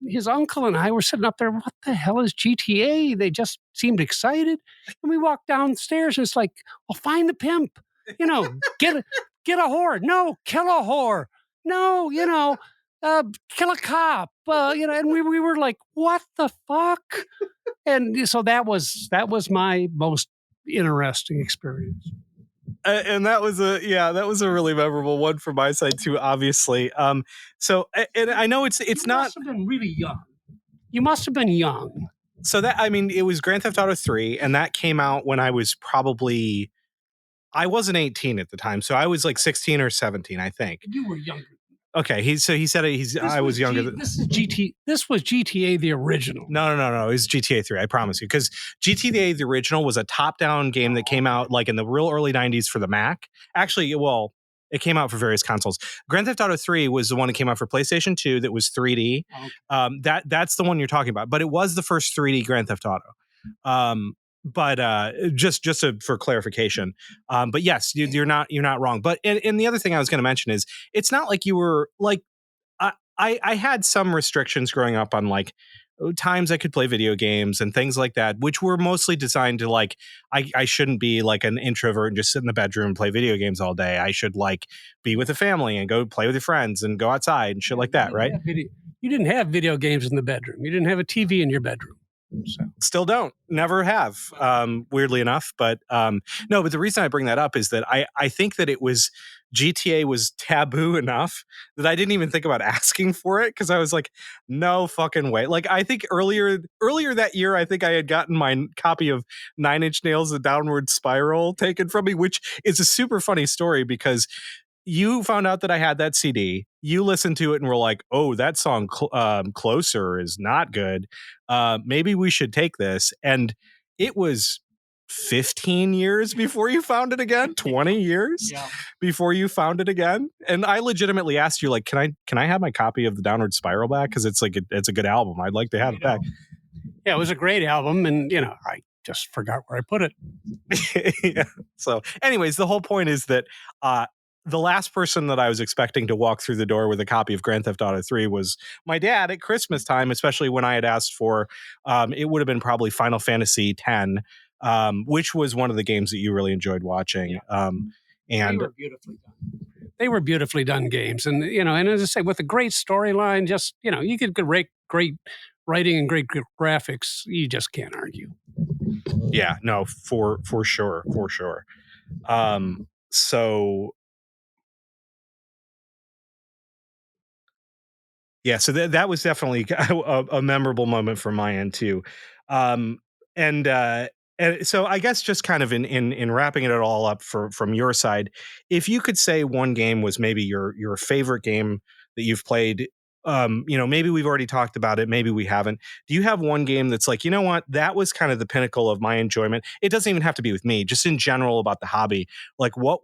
his uncle and I were sitting up there. What the hell is GTA? They just seemed excited. And we walked downstairs and it's like, well, find the pimp. Get a whore. No, kill a whore. No, kill a cop. And we were like, what the fuck? And so that was my most interesting experience. And that was a really memorable one from my side too, obviously. So, and I know it's you not. Must have been really young. You must have been young. So it was Grand Theft Auto 3, and that came out when I was probably, I wasn't 18 at the time, so I was like 16 or 17, I think. You were younger. Okay, he said I was younger. This was GTA the original. No. It was GTA 3. I promise you, because GTA the original was a top-down game that came out like in the real early 90s for the Mac. Actually, well, it came out for various consoles. Grand Theft Auto 3 was the one that came out for PlayStation 2 that was 3D. Okay. That's the one you're talking about, but it was the first 3D Grand Theft Auto. But just for clarification, but yes, you're not wrong. But and the other thing I was going to mention is it's not like you were like I had some restrictions growing up on like times I could play video games and things like that, which were mostly designed to like I shouldn't be like an introvert and just sit in the bedroom and play video games all day. I should like be with a family and go play with your friends and go outside and shit like that, right? You didn't have video games in the bedroom. You didn't have a TV in your bedroom. So. Still don't, never have, weirdly enough. But no, but the reason I bring that up is that I think that GTA was taboo enough that I didn't even think about asking for it because I was like, no fucking way. Like I think earlier that year, I think I had gotten my copy of 9 Inch Nails, The Downward Spiral taken from me, which is a super funny story because you found out that I had that CD. you listened to it and were like, "Oh, that song Closer is not good. Maybe we should take this." And it was 15 years before you found it again, 20 years before you found it again. And I legitimately asked you, like, can I have my copy of the Downward Spiral back? Because it's like it's a good album. I'd like to have it back. Yeah, it was a great album, and I just forgot where I put it. Yeah. So, anyways, the whole point is that the last person that I was expecting to walk through the door with a copy of Grand Theft Auto 3 was my dad at Christmas time, especially when I had asked for it would have been probably Final Fantasy X, which was one of the games that you really enjoyed watching. Yeah. And they were beautifully done. They were beautifully done games, and and as I say, with a great storyline, just you get great writing and great graphics, you just can't argue. Yeah, no, for sure. So yeah, so that was definitely a memorable moment from my end too. Um, and so I guess just kind of in wrapping it all up from your side, if you could say one game was maybe your favorite game that you've played, maybe we've already talked about it, maybe we haven't. Do you have one game that's like, you know what, that was kind of the pinnacle of my enjoyment? It doesn't even have to be with me, just in general about the hobby. Like what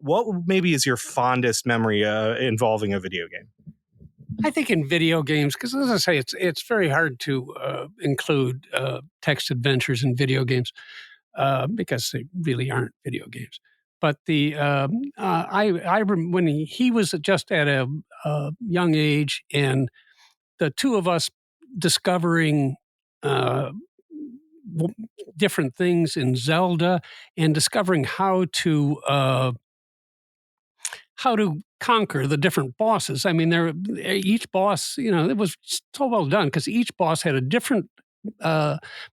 maybe is your fondest memory involving a video game? I think in video games, because as I say, it's very hard to include text adventures in video games because they really aren't video games. But when he was just at a young age, and the two of us discovering different things in Zelda and discovering how to conquer the different bosses. I mean, each boss, it was so well done because each boss had a different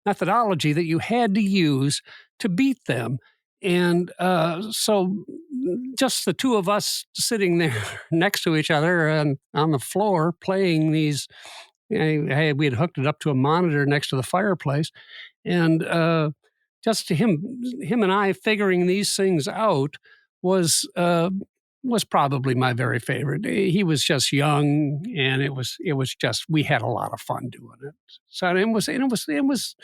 methodology that you had to use to beat them. And so just the two of us sitting there next to each other and on the floor playing these, hey, we had hooked it up to a monitor next to the fireplace. And just him and I figuring these things out was probably my very favorite. He was just young, and it was just we had a lot of fun doing it. So it was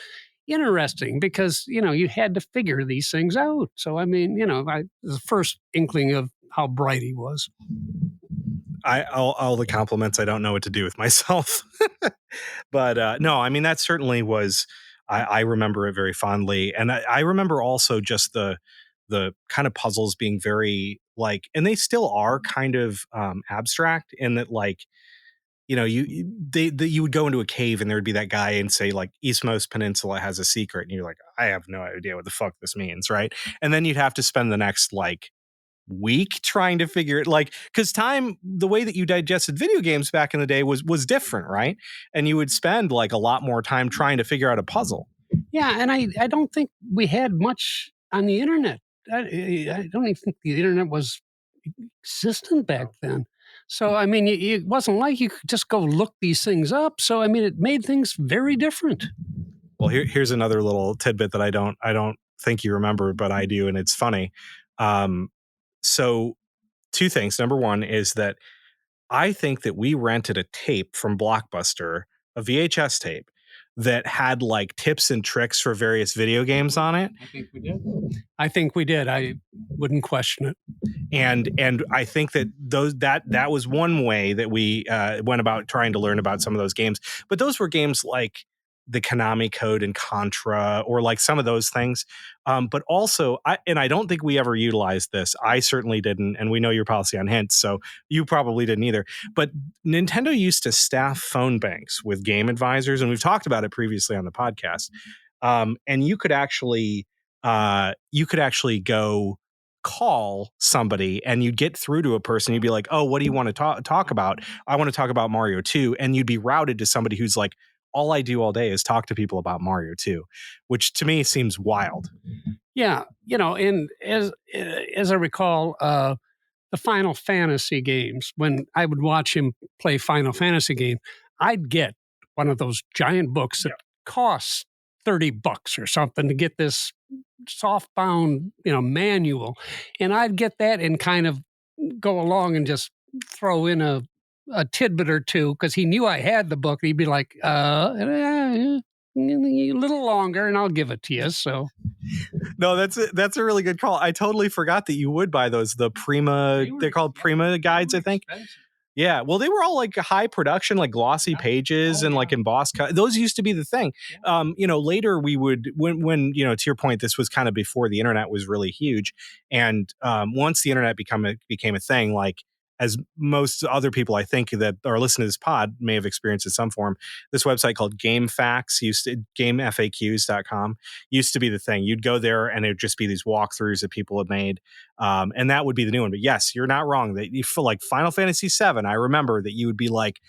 interesting because you had to figure these things out. So I mean, the first inkling of how bright he was. All the compliments. I don't know what to do with myself. But no, I mean, that certainly was, I remember it very fondly. And I remember also just the kind of puzzles being very like, and they still are kind of abstract in that, like, you would go into a cave and there would be that guy and say like Eastmost Peninsula has a secret. And you're like, I have no idea what the fuck this means. Right. And then you'd have to spend the next like week trying to figure it, like, because time, the way that you digested video games back in the day was different, right? And you would spend like a lot more time trying to figure out a puzzle. Yeah, and I don't think we had much on the internet. I don't even think the internet was existent back then. So I mean, it wasn't like you could just go look these things up. So I mean, it made things very different. Well, here's another little tidbit that I don't think you remember, but I do, and it's funny. So two things. Number one is that I think that we rented a tape from Blockbuster, a VHS tape that had like tips and tricks for various video games on it. I think we did. I wouldn't question it. And I think that that was one way that we went about trying to learn about some of those games. But those were games like the Konami Code and Contra, or like some of those things. But also, I don't think we ever utilized this. I certainly didn't. And we know your policy on hints, so you probably didn't either. But Nintendo used to staff phone banks with game advisors, and we've talked about it previously on the podcast. And you could actually go call somebody and you'd get through to a person. You'd be like, oh, what do you want to talk about? I want to talk about Mario 2. And you'd be routed to somebody who's like, all I do all day is talk to people about Mario 2, which to me seems wild. Yeah. And as I recall, the Final Fantasy games, when I would watch him play Final Fantasy game, I'd get one of those giant books that costs $30 or something to get this soft-bound, manual. And I'd get that and kind of go along and just throw in a a tidbit or two because he knew I had the book. He'd be like, a little longer and I'll give it to you. So no, that's a really good call. I totally forgot that you would buy those. The Prima, they're called Prima guides, I think. Expensive. Yeah, well, they were all like high production, like glossy pages and like embossed. Those used to be the thing. Later we would, when to your point, this was kind of before the internet was really huge, and once the internet became a thing, like as most other people I think that are listening to this pod may have experienced in some form, this website called GameFAQs.com used to be the thing. You'd go there and it would just be these walkthroughs that people had made. And that would be the new one. But yes, you're not wrong. That you feel like Final Fantasy VII. I remember that you would be like,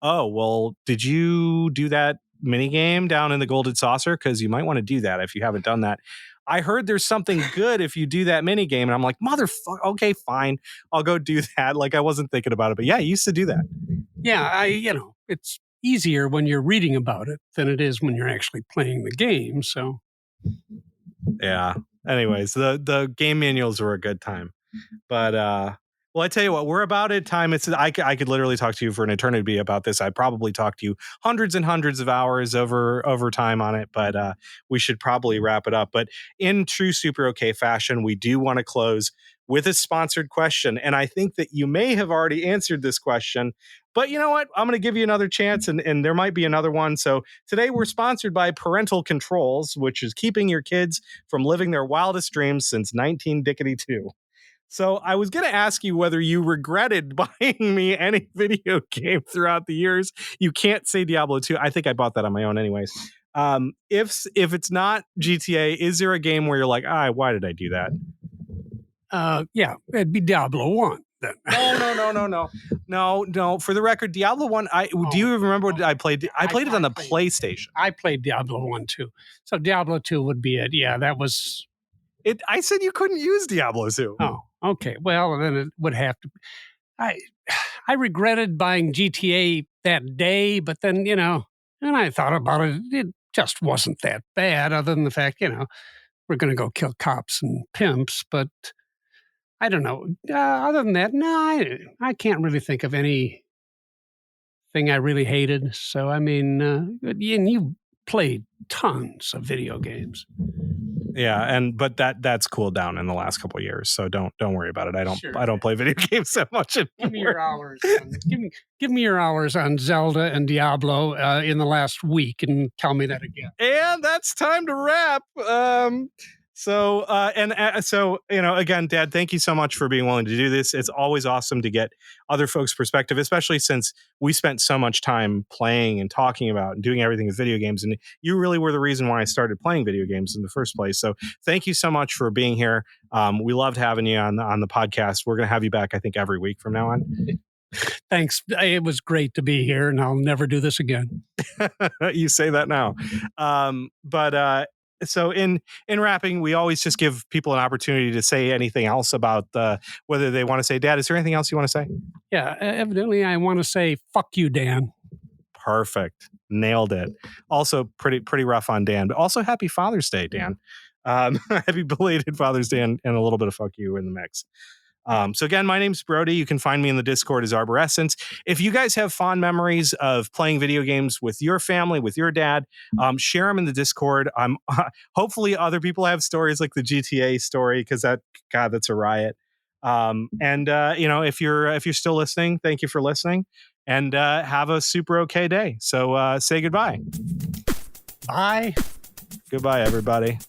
"Oh, well, did you do that mini game down in the Golden Saucer? Because you might want to do that if you haven't done that." I heard there's something good if you do that mini game, and I'm like, "Motherfucker, okay, fine, I'll go do that." Like I wasn't thinking about it, but yeah, I used to do that. Yeah, it's easier when you're reading about it than it is when you're actually playing the game. So yeah. Anyways, the game manuals were a good time. But well, I tell you what, we're about at time. I could literally talk to you for an eternity about this. I'd probably talk to you hundreds and hundreds of hours over time on it, but we should probably wrap it up. But in true SuperOK fashion, we do want to close with a sponsored question. And I think that you may have already answered this question, but you know what? I'm going to give you another chance, and there might be another one. So today we're sponsored by Parental Controls, which is keeping your kids from living their wildest dreams since 1992. So I was going to ask you whether you regretted buying me any video game throughout the years. You can't say Diablo 2. I think I bought that on my own anyways. If it's not GTA, is there a game where you're like, why did I do that? Yeah, it'd be Diablo 1 then. No. For the record, Diablo 1, do you remember what I played? I played it on the PlayStation. I played Diablo 1 too. So Diablo 2 would be it. Yeah, that was... I said you couldn't use Diablo 2. Oh, okay. Well, then it would have to be. I regretted buying GTA that day, but then, and I thought about it. It just wasn't that bad, other than the fact, we're going to go kill cops and pimps. But I don't know. Other than that, no, I can't really think of anything I really hated. So, I mean, and you played tons of video games. Yeah, but that's cooled down in the last couple of years, so don't worry about it. I don't play video games that much anymore. Give me your hours. Give me your hours on Zelda and Diablo in the last week, and tell me that again. And that's time to wrap. So again, Dad, thank you so much for being willing to do this. It's always awesome to get other folks' perspective, especially since we spent so much time playing and talking about and doing everything with video games. And you really were the reason why I started playing video games in the first place. So thank you so much for being here. We loved having you on the podcast. We're going to have you back, I think, every week from now on. Thanks. It was great to be here, and I'll never do this again. You say that now. So in wrapping, we always just give people an opportunity to say anything else about whether they want to say, Dad, is there anything else you want to say? Yeah, evidently I want to say, fuck you, Dan. Perfect. Nailed it. Also pretty rough on Dan, but also happy Father's Day, Dan. Happy belated Father's Day and a little bit of fuck you in the mix. So again, my name's Brodie. You can find me in the Discord as Arborescence. If you guys have fond memories of playing video games with your family, with your dad, share them in the Discord. Hopefully other people have stories like the GTA story, because that's a riot. If you're still listening, thank you for listening, and have a SuperOK day. So say goodbye. Bye. Goodbye, everybody.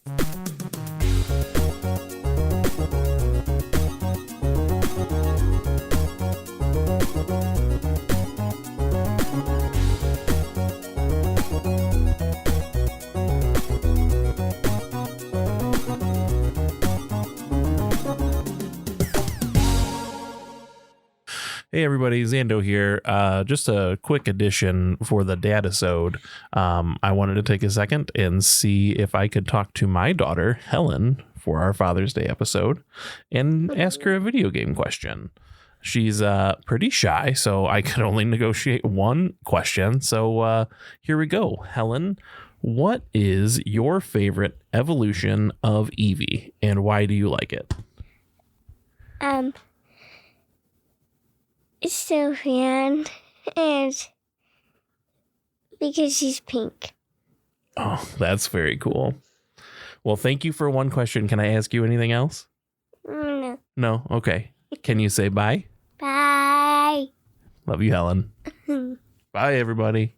Hey everybody, Zando here. Just a quick addition for the Dadisode. I wanted to take a second and see if I could talk to my daughter, Helen, for our Father's Day episode and ask her a video game question. She's pretty shy, so I could only negotiate one question. So here we go. Helen, what is your favorite evolution of Eevee and why do you like it? so fan, and because she's pink. Oh, that's very cool. Well, thank you for one question. Can I ask you anything else? No. No? Okay. Can you say bye? Bye. Love you, Helen. Bye, everybody.